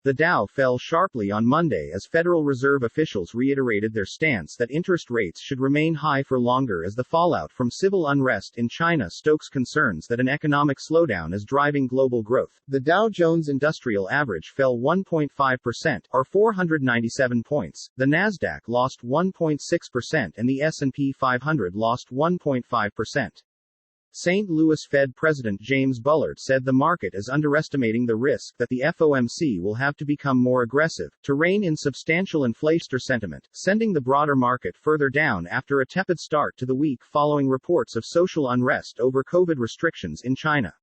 The Dow fell sharply on Monday as Federal Reserve officials reiterated their stance that interest rates should remain high for longer as the fallout from civil unrest in China stokes concerns that an economic slowdown is driving global growth. The Dow Jones Industrial Average fell 1.5%, or 497 points, the Nasdaq lost 1.6% and the S&P 500 lost 1.5%. St. Louis Fed President James Bullard said the market is underestimating the risk that the FOMC will have to become more aggressive to rein in substantial inflation sentiment, sending the broader market further down after a tepid start to the week following reports of social unrest over COVID restrictions in China.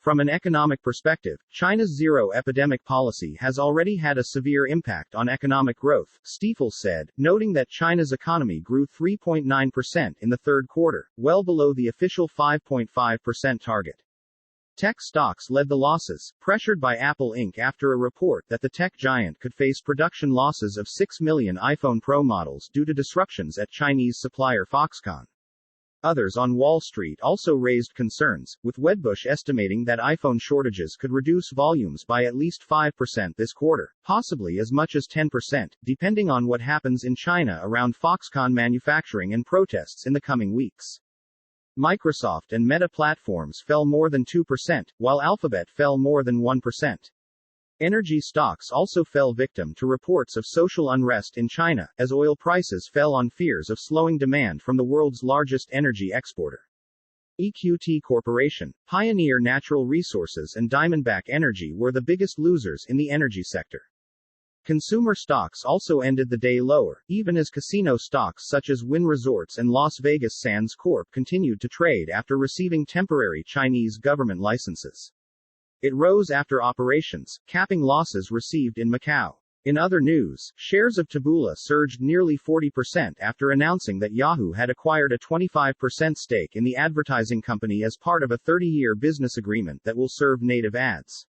From an economic perspective, China's zero epidemic policy has already had a severe impact on economic growth, Stifel said, noting that China's economy grew 3.9% in the third quarter, well below the official 5.5% target. Tech stocks led the losses, pressured by Apple Inc. after a report that the tech giant could face production losses of 6 million iPhone Pro models due to disruptions at Chinese supplier Foxconn. Others on Wall Street also raised concerns, with Wedbush estimating that iPhone shortages could reduce volumes by at least 5% this quarter, possibly as much as 10%, depending on what happens in China around Foxconn manufacturing and protests in the coming weeks. Microsoft and Meta platforms fell more than 2%, while Alphabet fell more than 1%. Energy stocks also fell victim to reports of social unrest in China, as oil prices fell on fears of slowing demand from the world's largest energy exporter. EQT Corporation, Pioneer Natural Resources and Diamondback Energy were the biggest losers in the energy sector. Consumer stocks also ended the day lower, even as casino stocks such as Wynn Resorts and Las Vegas Sands Corp continued to trade after receiving temporary Chinese government licenses. It rose after operations, capping losses received in Macau. In other news, shares of Taboola surged nearly 40% after announcing that Yahoo had acquired a 25% stake in the advertising company as part of a 30-year business agreement that will serve native ads.